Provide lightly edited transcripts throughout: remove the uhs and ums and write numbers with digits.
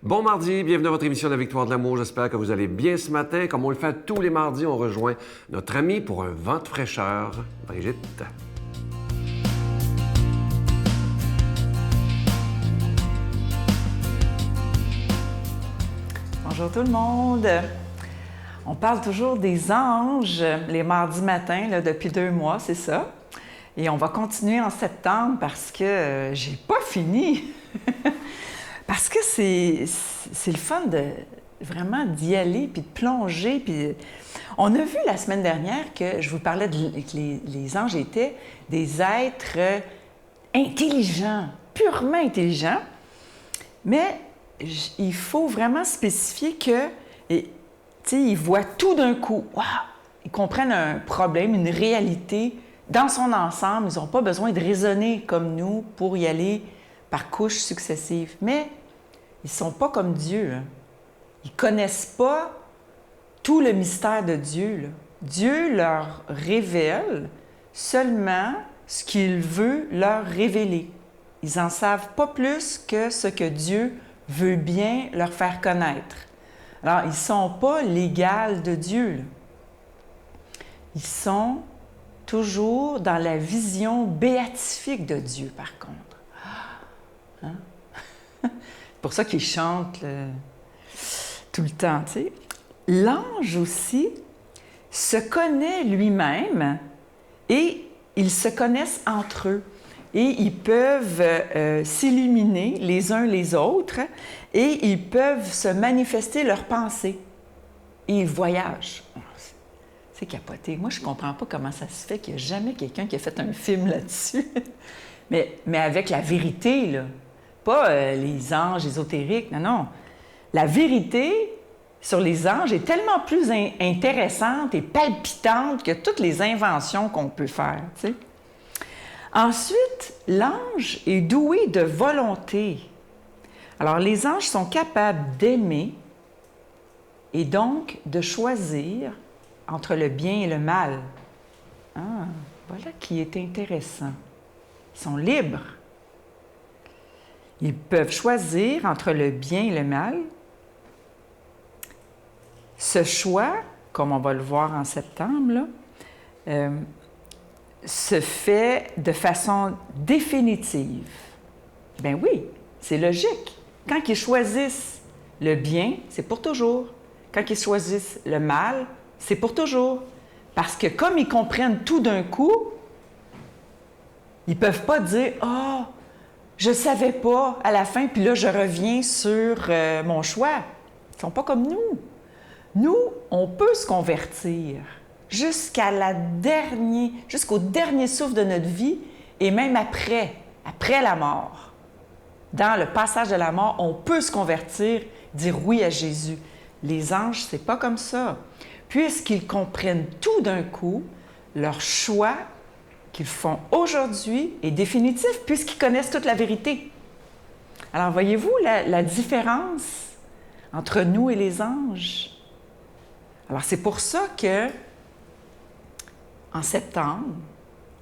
Bon mardi, bienvenue à votre émission de la Victoire de l'amour. J'espère que vous allez bien ce matin. Comme on le fait tous les mardis, on rejoint notre amie pour un vent de fraîcheur, Brigitte. Bonjour tout le monde! On parle toujours des anges les mardis matins, là, depuis 2 mois, c'est ça. Et on va continuer en septembre parce que j'ai pas fini. Parce que c'est le fun de vraiment d'y aller, puis de plonger. Puis on a vu la semaine dernière que je vous parlais que les anges étaient des êtres intelligents, purement intelligents. Mais il faut vraiment spécifier que, ils voient tout d'un coup. Wow! Ils comprennent un problème, une réalité dans son ensemble. Ils n'ont pas besoin de raisonner comme nous pour y aller par couches successives. Mais ils ne sont pas comme Dieu. Hein. Ils ne connaissent pas tout le mystère de Dieu. Là. Dieu leur révèle seulement ce qu'il veut leur révéler. Ils n'en savent pas plus que ce que Dieu veut bien leur faire connaître. Alors, ils ne sont pas l'égal de Dieu. Là. Ils sont toujours dans la vision béatifique de Dieu, par contre. Hein? C'est pour ça qu'ils chantent tout le temps, tu sais. L'ange aussi se connaît lui-même et ils se connaissent entre eux. Et ils peuvent s'illuminer les uns les autres et ils peuvent se manifester leurs pensées. Et ils voyagent. C'est capoté. Moi, je ne comprends pas comment ça se fait qu'il n'y a jamais quelqu'un qui a fait un film là-dessus. mais avec la vérité, là. Pas les anges ésotériques, non. La vérité sur les anges est tellement plus intéressante et palpitante que toutes les inventions qu'on peut faire, tu sais. Ensuite, l'ange est doué de volonté. Alors, les anges sont capables d'aimer et donc de choisir entre le bien et le mal. Ah, voilà qui est intéressant. Ils sont libres. Ils peuvent choisir entre le bien et le mal. Ce choix, comme on va le voir en septembre, là, se fait de façon définitive. Ben oui, c'est logique. Quand ils choisissent le bien, c'est pour toujours. Quand ils choisissent le mal, c'est pour toujours. Parce que comme ils comprennent tout d'un coup, ils ne peuvent pas dire « Ah, je ne savais pas à la fin, puis là, je reviens sur mon choix. » Ils ne sont pas comme nous. Nous, on peut se convertir jusqu'au dernier souffle de notre vie et même après la mort. Dans le passage de la mort, on peut se convertir, dire oui à Jésus. Les anges, c'est pas comme ça. Puisqu'ils comprennent tout d'un coup, leur choix qu'ils font aujourd'hui est définitif puisqu'ils connaissent toute la vérité. Alors, voyez-vous la différence entre nous et les anges? Alors, c'est pour ça que en septembre,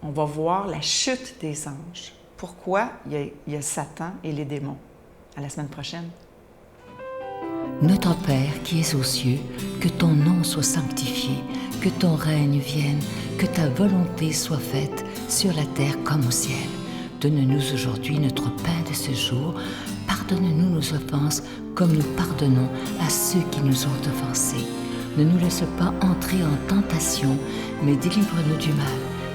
on va voir la chute des anges. Pourquoi il y a Satan et les démons? À la semaine prochaine. Notre Père qui es aux cieux, que ton nom soit sanctifié, que ton règne vienne, que ta volonté soit faite sur la terre comme au ciel. Donne-nous aujourd'hui notre pain de ce jour. Pardonne-nous nos offenses comme nous pardonnons à ceux qui nous ont offensés. Ne nous laisse pas entrer en tentation, mais délivre-nous du mal,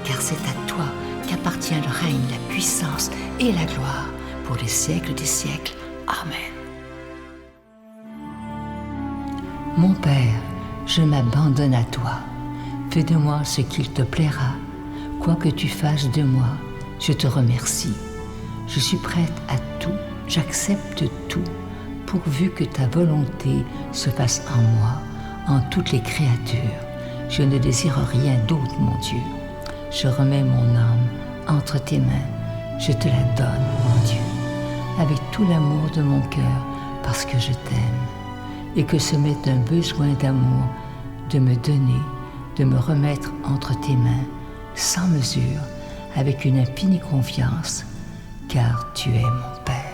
car c'est à toi qu'appartient le règne, la puissance et la gloire pour les siècles des siècles. Amen. Mon Père, je m'abandonne à toi. Fais de moi ce qu'il te plaira. Quoi que tu fasses de moi, je te remercie. Je suis prête à tout, j'accepte tout, pourvu que ta volonté se fasse en moi, en toutes les créatures. Je ne désire rien d'autre, mon Dieu. Je remets mon âme entre tes mains. Je te la donne, mon Dieu, avec tout l'amour de mon cœur, parce que je t'aime, et que ce m'est un besoin d'amour de me donner, de me remettre entre tes mains, sans mesure, avec une infinie confiance, car tu es mon Père.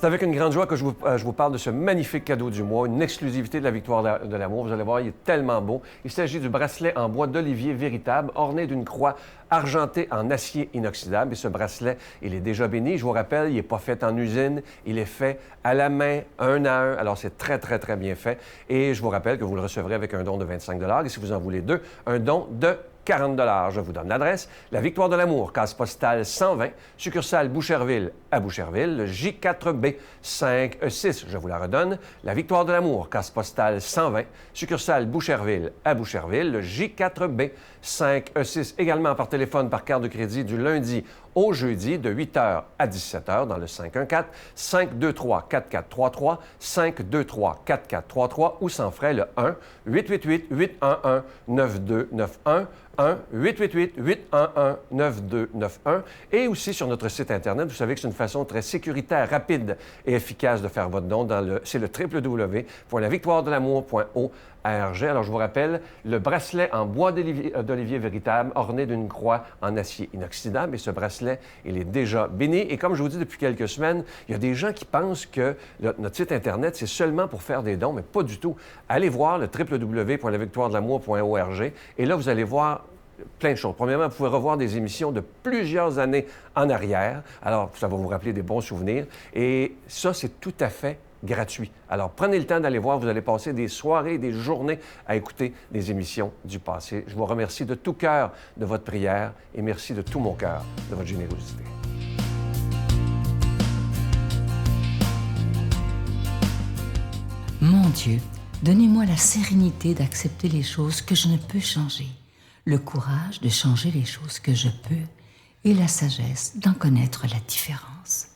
C'est avec une grande joie que je vous parle de ce magnifique cadeau du mois, une exclusivité de la victoire de l'amour. Vous allez voir, il est tellement beau. Il s'agit du bracelet en bois d'olivier véritable, orné d'une croix argentée en acier inoxydable. Et ce bracelet, il est déjà béni. Je vous rappelle, il n'est pas fait en usine. Il est fait à la main, un à un. Alors, c'est très, très, très bien fait. Et je vous rappelle que vous le recevrez avec un don de 25 $ et si vous en voulez deux, un don de 40 $. Je vous donne l'adresse. La Victoire de l'amour, case postale 120, succursale Boucherville à Boucherville, le J4B 5E6. Je vous la redonne. La Victoire de l'amour, case postale 120, succursale Boucherville à Boucherville, le J4B 5E6. Également par téléphone, par carte de crédit du lundi au jeudi de 8h à 17h dans le 514-523-4433, 523-4433 ou sans frais le 1-888-811-9291, 1-888-811-9291 et aussi sur notre site Internet. Vous savez que c'est une façon très sécuritaire, rapide et efficace de faire votre don. C'est le www.lavictoiredelamour.org. Alors, je vous rappelle, le bracelet en bois d'olivier véritable, orné d'une croix en acier inoxydable. Et ce bracelet, il est déjà béni. Et comme je vous dis depuis quelques semaines, il y a des gens qui pensent que notre site Internet, c'est seulement pour faire des dons, mais pas du tout. Allez voir le www.lavictoiredelamour.org. Et là, vous allez voir plein de choses. Premièrement, vous pouvez revoir des émissions de plusieurs années en arrière. Alors, ça va vous rappeler des bons souvenirs. Et ça, c'est tout à fait gratuit. Alors, prenez le temps d'aller voir. Vous allez passer des soirées, des journées à écouter des émissions du passé. Je vous remercie de tout cœur de votre prière et merci de tout mon cœur de votre générosité. Mon Dieu, donnez-moi la sérénité d'accepter les choses que je ne peux changer, le courage de changer les choses que je peux et la sagesse d'en connaître la différence.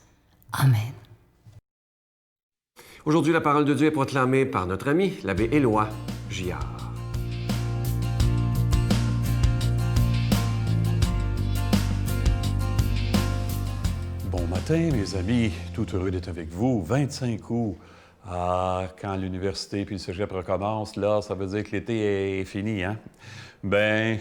Amen. Aujourd'hui, la parole de Dieu est proclamée par notre ami, l'abbé Éloi Giard. Bon matin, mes amis. Tout heureux d'être avec vous. 25 août. Ah, quand l'université puis le cégep recommence, là, ça veut dire que l'été est fini, hein? Ben,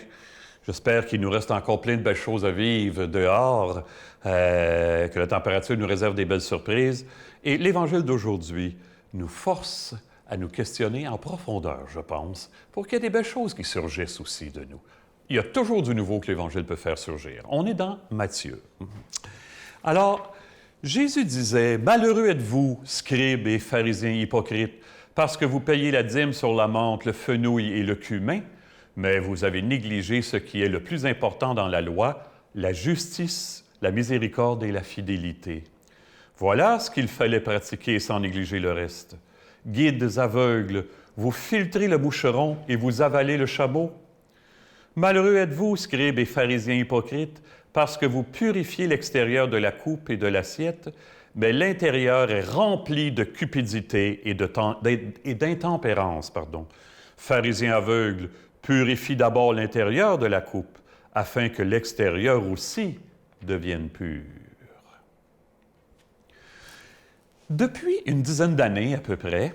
j'espère qu'il nous reste encore plein de belles choses à vivre dehors, que la température nous réserve des belles surprises. Et l'Évangile d'aujourd'hui nous force à nous questionner en profondeur, je pense, pour qu'il y ait des belles choses qui surgissent aussi de nous. Il y a toujours du nouveau que l'Évangile peut faire surgir. On est dans Matthieu. Alors, Jésus disait, « Malheureux êtes-vous, scribes et pharisiens hypocrites, parce que vous payez la dîme sur la menthe, le fenouil et le cumin, mais vous avez négligé ce qui est le plus important dans la loi, la justice, la miséricorde et la fidélité. Voilà ce qu'il fallait pratiquer sans négliger le reste. Guides aveugles, vous filtrez le boucheron et vous avalez le chameau. Malheureux êtes-vous, scribes et pharisiens hypocrites, parce que vous purifiez l'extérieur de la coupe et de l'assiette, mais l'intérieur est rempli de cupidité et d'intempérance. Pharisiens aveugles, purifie d'abord l'intérieur de la coupe, afin que l'extérieur aussi devienne pur. Depuis une dizaine d'années à peu près,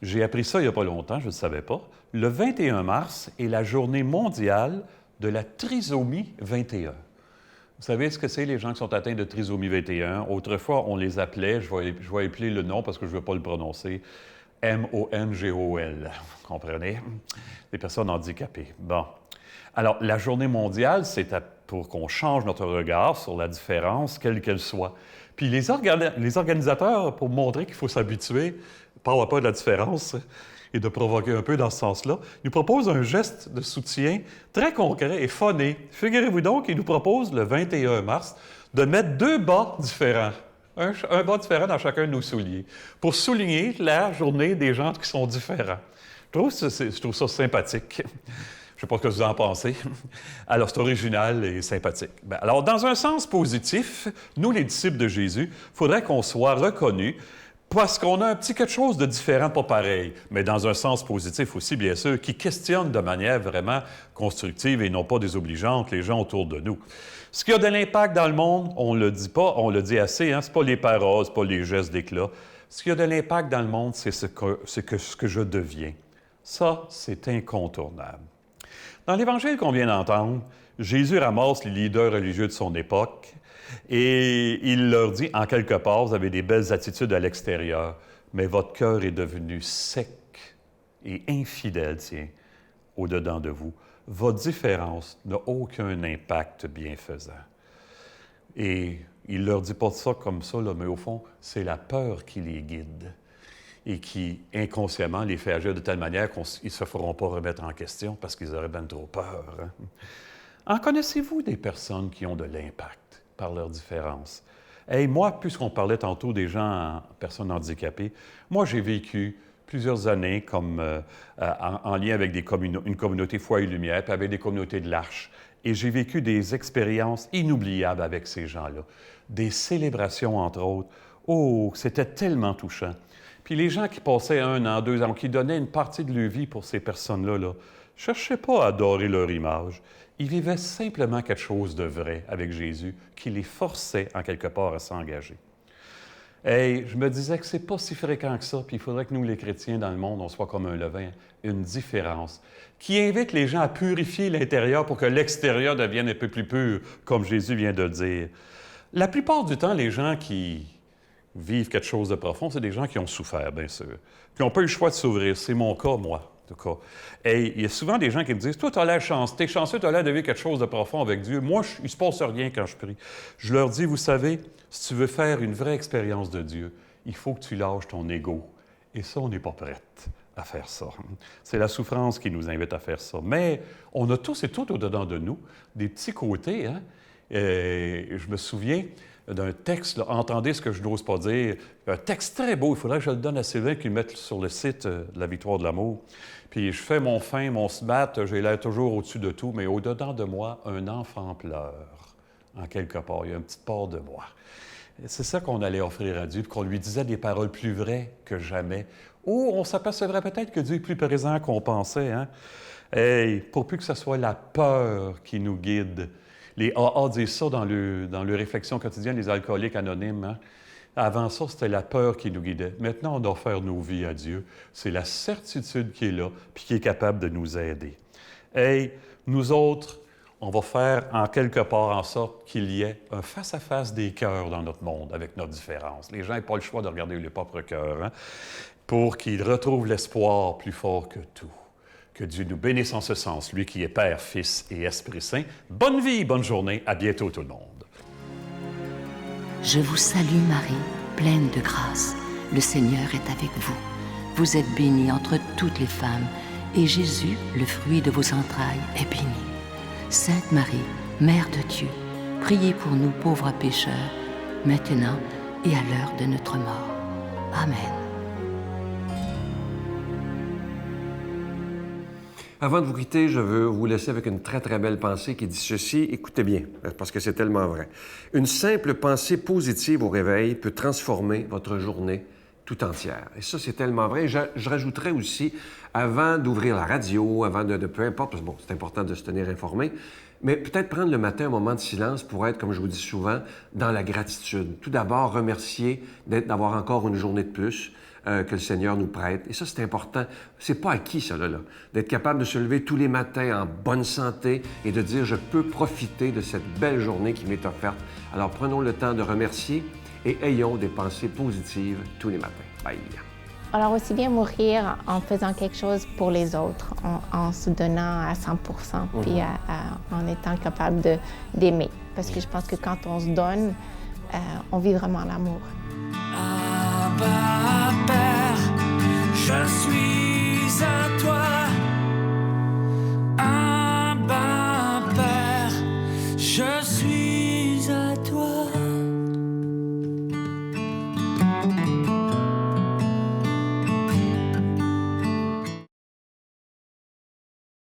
j'ai appris ça il n'y a pas longtemps, je ne le savais pas, le 21 mars est la journée mondiale de la trisomie 21. Vous savez ce que c'est, les gens qui sont atteints de trisomie 21? Autrefois, on les appelait, je vais appeler le nom parce que je ne veux pas le prononcer, M-O-N-G-O-L, vous comprenez? Des personnes handicapées. Bon. Alors, la journée mondiale, c'est pour qu'on change notre regard sur la différence, quelle qu'elle soit. Puis les organisateurs, pour montrer qu'il faut s'habituer, parlent pas de la différence et de provoquer un peu dans ce sens-là, nous proposent un geste de soutien très concret et funné. Figurez-vous donc qu'ils nous proposent, le 21 mars, de mettre deux bas différents. Un bas différent dans chacun de nos souliers, pour souligner la journée des gens qui sont différents. Je trouve ça sympathique. Je ne sais pas ce que vous en pensez. Alors, c'est original et sympathique. Alors, dans un sens positif, nous, les disciples de Jésus, il faudrait qu'on soit reconnus parce qu'on a un petit quelque chose de différent, pas pareil, mais dans un sens positif aussi, bien sûr, qui questionne de manière vraiment constructive et non pas désobligeante les gens autour de nous. Ce qui a de l'impact dans le monde, on ne le dit pas, on le dit assez, hein? Ce n'est pas les paroles, ce n'est pas les gestes d'éclat. Ce qui a de l'impact dans le monde, c'est ce que je deviens. Ça, c'est incontournable. Dans l'Évangile qu'on vient d'entendre, Jésus ramasse les leaders religieux de son époque Et il leur dit, en quelque part, vous avez des belles attitudes à l'extérieur, mais votre cœur est devenu sec et infidèle, tiens, au-dedans de vous. Votre différence n'a aucun impact bienfaisant. Et il leur dit pas ça comme ça, là, mais au fond, c'est la peur qui les guide et qui, inconsciemment, les fait agir de telle manière qu'ils ne se feront pas remettre en question parce qu'ils auraient bien trop peur. Hein? En connaissez-vous des personnes qui ont de l'impact par leur différence? Et moi, puisqu'on parlait tantôt des gens, personnes handicapées, moi, j'ai vécu plusieurs années comme, en lien avec une communauté Foi et Lumière, puis avec des communautés de l'Arche. Et j'ai vécu des expériences inoubliables avec ces gens-là. Des célébrations, entre autres. Oh, c'était tellement touchant. Puis les gens qui passaient 1 an, 2 ans, qui donnaient une partie de leur vie pour ces personnes-là, ne cherchaient pas à adorer leur image. Ils vivaient simplement quelque chose de vrai avec Jésus qui les forçait, en quelque part, à s'engager. Et je me disais que c'est pas si fréquent que ça, puis il faudrait que nous, les chrétiens, dans le monde, on soit comme un levain, une différence, qui invite les gens à purifier l'intérieur pour que l'extérieur devienne un peu plus pur, comme Jésus vient de le dire. La plupart du temps, les gens qui vivent quelque chose de profond, c'est des gens qui ont souffert, bien sûr, qui n'ont pas eu le choix de s'ouvrir. C'est mon cas, moi, en tout cas. Et il y a souvent des gens qui me disent « Toi, tu as l'air chanceux, t'es chanceux, tu as l'air de vivre quelque chose de profond avec Dieu. Moi, il ne se passe rien quand je prie. » Je leur dis « Vous savez, si tu veux faire une vraie expérience de Dieu, il faut que tu lâches ton ego. » Et ça, on n'est pas prête à faire ça. C'est la souffrance qui nous invite à faire ça. Mais on a tous et toutes au-dedans de nous des petits côtés. Hein? Et je me souviens d'un texte, là, entendez ce que je n'ose pas dire, un texte très beau, il faudrait que je le donne à Sylvain qu'il le mette sur le site de la Victoire de l'amour. Puis je fais mon fin, mon smat, j'ai l'air toujours au-dessus de tout, mais au-dedans de moi, un enfant pleure, en quelque part. Il y a une petite part de moi. C'est ça qu'on allait offrir à Dieu, puis qu'on lui disait des paroles plus vraies que jamais. Ou on s'apercevrait peut-être que Dieu est plus présent qu'on pensait. Hein? Hey, pour plus que ce soit la peur qui nous guide. Les AA disent ça dans leur réflexion quotidienne, les alcooliques anonymes. Hein? Avant ça, c'était la peur qui nous guidait. Maintenant, on doit faire nos vies à Dieu. C'est la certitude qui est là, puis qui est capable de nous aider. Hey, nous autres, on va faire en quelque part en sorte qu'il y ait un face-à-face des cœurs dans notre monde avec notre différence. Les gens n'ont pas le choix de regarder leur propre cœur, hein? Pour qu'ils retrouvent l'espoir plus fort que tout. Que Dieu nous bénisse en ce sens, lui qui est Père, Fils et Esprit Saint. Bonne vie, bonne journée, à bientôt tout le monde. Je vous salue Marie, pleine de grâce. Le Seigneur est avec vous. Vous êtes bénie entre toutes les femmes, et Jésus, le fruit de vos entrailles, est béni. Sainte Marie, Mère de Dieu, priez pour nous pauvres pécheurs, maintenant et à l'heure de notre mort. Amen. Avant de vous quitter, je veux vous laisser avec une très, très belle pensée qui dit ceci. Écoutez bien, parce que c'est tellement vrai. Une simple pensée positive au réveil peut transformer votre journée tout entière. Et ça, c'est tellement vrai. Je rajouterais aussi, avant d'ouvrir la radio, avant de peu importe, parce que bon, c'est important de se tenir informé, mais peut-être prendre le matin un moment de silence pour être, comme je vous dis souvent, dans la gratitude. Tout d'abord, remercier d'avoir encore une journée de plus, que le Seigneur nous prête. Et ça, c'est important. C'est pas acquis, ça, là. D'être capable de se lever tous les matins en bonne santé et de dire « Je peux profiter de cette belle journée qui m'est offerte. » Alors, prenons le temps de remercier et ayons des pensées positives tous les matins. Bye! Alors, aussi bien mourir en faisant quelque chose pour les autres, en se donnant à 100%, puis en étant capable d'aimer. Parce que je pense que quand on se donne, on vit vraiment l'amour. Abba, Père, je suis